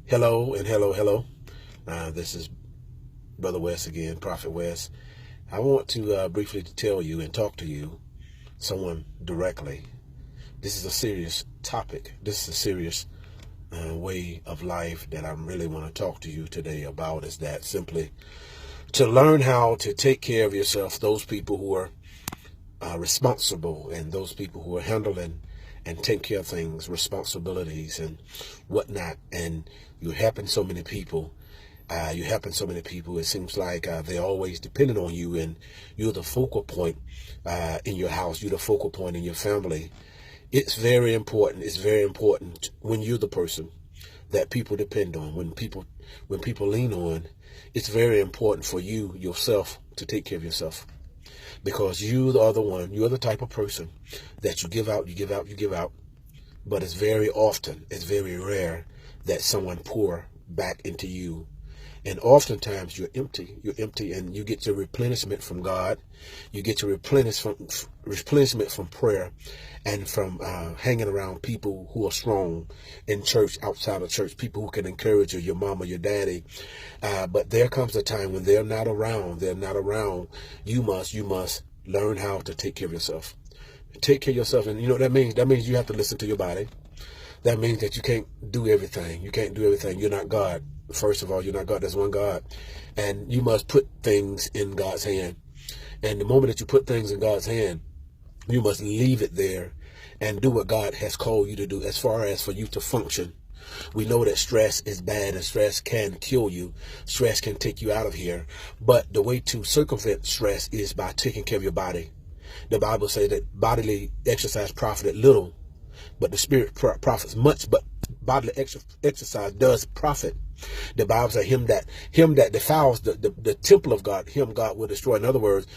Hello and hello, hello. This is Brother West again, Prophet West. I want to briefly tell you and talk to you, someone directly. This is a serious topic. This is a serious way of life that I really want to talk to you today about, is that simply to learn how to take care of yourself, those people who are responsible and those people who are handling and take care of things, responsibilities and whatnot. And you're helping so many people. It seems like they're always depending on you, and you're the focal point in your house. You're the focal point in your family. It's very important. It's very important when you're the person that people depend on, when people lean on. It's very important for you yourself to take care of yourself, because you are the one. You're the type of person that you give out. But it's very rare that someone pour back into you. And oftentimes you're empty, and you get your replenishment from God. You get your replenishment from prayer and from hanging around people who are strong in church, outside of church, people who can encourage you, your mama, your daddy. But there comes a time when they're not around. You must learn how to take care of yourself. Take care of yourself. And you know what that means? That means you have to listen to your body. That means that you can't do everything. You're not God. First of all, you're not God. There's one God. And you must put things in God's hand. And the moment that you put things in God's hand, you must leave it there and do what God has called you to do as far as for you to function. We know that stress is bad and stress can kill you. Stress can take you out of here. But the way to circumvent stress is by taking care of your body. The Bible says that bodily exercise profited little, but the spirit profits much. But bodily exercise does profit. The Bible says him that defiles the temple of God, him God will destroy. In other words,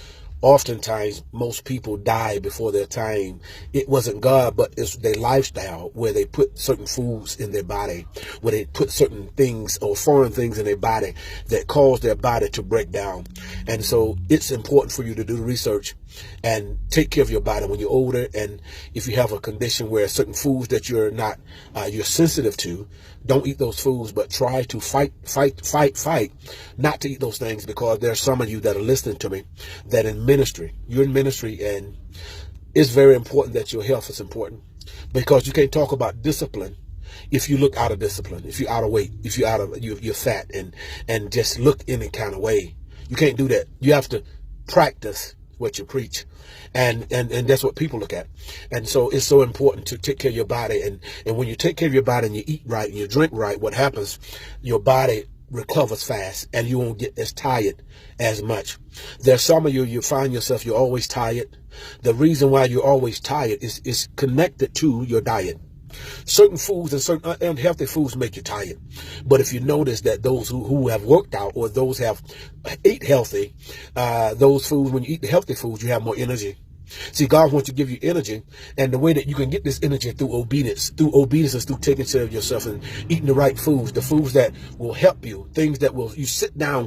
oftentimes most people die before their time. It wasn't God, but it's their lifestyle, where they put certain foods in their body, where they put certain things or foreign things in their body that cause their body to break down. And so it's important for you to do the research and take care of your body when you're older. And if you have a condition where certain foods that you're not, you're sensitive to, don't eat those foods, but try to fight not to eat those things, because there's some of you that are listening to me that you're in ministry, and it's very important that your health is important, because you can't talk about discipline if you look out of discipline, if you're out of weight, if you're fat and just look any kind of way. You can't do that. You have to practice what you preach. And that's what people look at. And so it's so important to take care of your body. And when you take care of your body and you eat right and you drink right, what happens, your body recovers fast and you won't get as tired as much. There's some of you find yourself, you're always tired. The reason why you're always tired is connected to your diet. Certain foods and certain unhealthy foods make you tired. But if you notice that those who have worked out, or those have eat healthy, those foods, when you eat the healthy foods, you have more energy. See, God wants to give you energy, and the way that you can get this energy through obedience. Is through taking care of yourself and eating the right foods, the foods that will help you, things that you sit down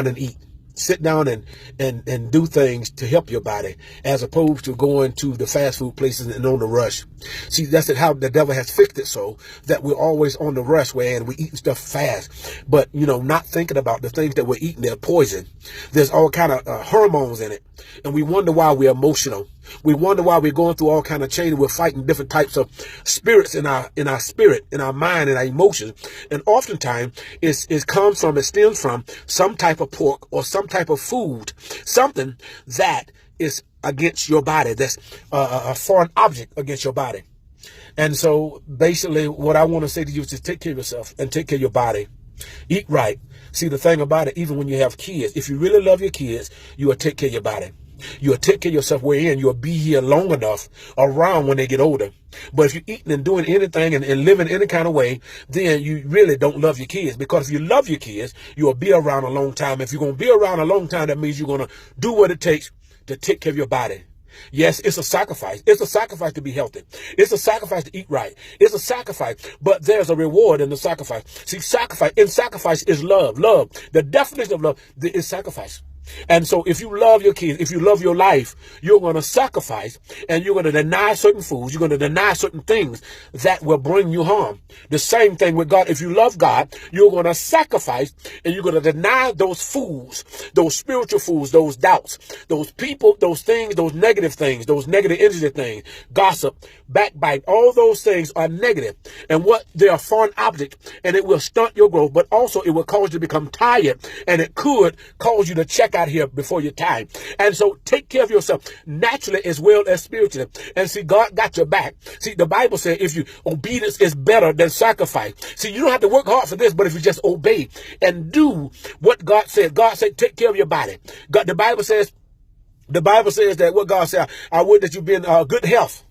and eat. Sit down and do things to help your body, as opposed to going to the fast food places and on the rush. See, that's how the devil has fixed it, so that we're always on the rush, and we eat stuff fast, but not thinking about the things that we're eating. They're poison. There's all kind of hormones in it, and we wonder why we're emotional. We wonder why we're going through all kind of change. We're fighting different types of spirits in our spirit, in our mind, in our emotions. And oftentimes it stems from some type of pork or some type of food, something that is against your body, that's a foreign object against your body. And so basically what I want to say to you is just take care of yourself and take care of your body. Eat right. See, the thing about it, even when you have kids, if you really love your kids, you will take care of your body. You'll take care of yourself wherein you'll be here long enough around when they get older. But if you're eating and doing anything and living any kind of way, then you really don't love your kids. Because if you love your kids, you'll be around a long time. If you're going to be around a long time, that means you're going to do what it takes to take care of your body. Yes, it's a sacrifice. It's a sacrifice to be healthy. It's a sacrifice to eat right. It's a sacrifice, but there's a reward in the sacrifice. See, sacrifice is love. Love. The definition of love is sacrifice. And so if you love your kids, if you love your life, you're going to sacrifice and you're going to deny certain foods. You're going to deny certain things that will bring you harm. The same thing with God. If you love God, you're going to sacrifice and you're going to deny those foods, those spiritual foods, those doubts, those people, those things, those negative energy things, gossip, backbite. All those things are negative. And what they are foreign objects, and it will stunt your growth, but also it will cause you to become tired, and it could cause you to check out here before your time. And so take care of yourself naturally as well as spiritually. And see, God got your back. See, the Bible says obedience is better than sacrifice. See, you don't have to work hard for this, but if you just obey and do what God said take care of your body. God, the Bible says that what God said, I would that you be in good health,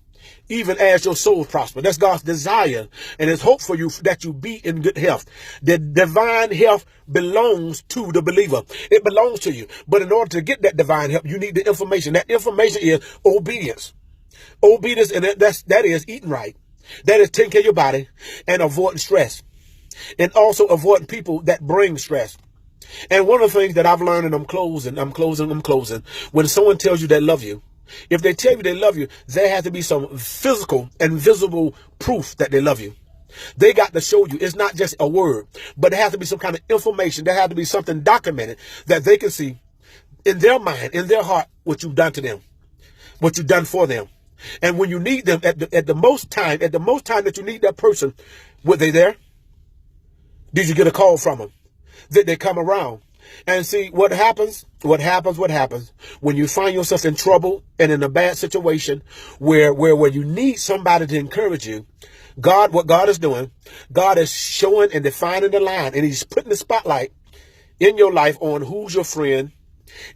even as your soul prosper. That's God's desire and his hope for you, that you be in good health. The divine health belongs to the believer. It belongs to you. But in order to get that divine health, you need the information. That information is obedience. Obedience, and that is eating right. That is taking care of your body and avoiding stress. And also avoiding people that bring stress. And one of the things that I've learned, and I'm closing, when someone tells you they love you, if they tell you they love you, there has to be some physical and visible proof that they love you. They got to show you. It's not just a word, but there has to be some kind of information. There has to be something documented that they can see in their mind, in their heart, what you've done to them, what you've done for them. And when you need them at the most time that you need that person, were they there? Did you get a call from them? Did they come around? And see, what happens when you find yourself in trouble and in a bad situation where you need somebody to encourage you. What God is doing, God is showing and defining the line, and he's putting the spotlight in your life on who's your friend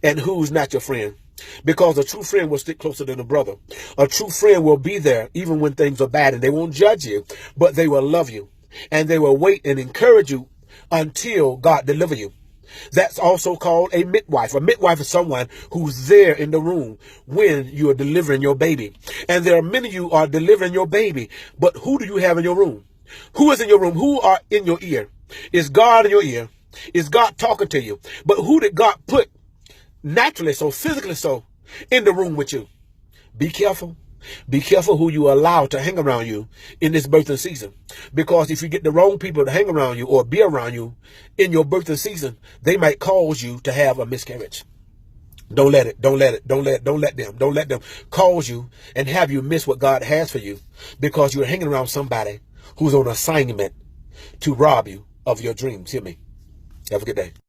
and who's not your friend. Because a true friend will stick closer than a brother. A true friend will be there even when things are bad, and they won't judge you, but they will love you, and they will wait and encourage you until God deliver you. That's also called a midwife. A midwife is someone who's there in the room when you are delivering your baby. And there are many of you are delivering your baby, but who do you have in your room? Who is in your room? Who are in your ear? Is God in your ear? Is God talking to you? But who did God put naturally, so physically so, in the room with you? Be careful. Be careful who you allow to hang around you in this birthing season. Because if you get the wrong people to hang around you or be around you in your birthing season, they might cause you to have a miscarriage. Don't let them cause you and have you miss what God has for you, because you're hanging around somebody who's on assignment to rob you of your dreams. Hear me. Have a good day.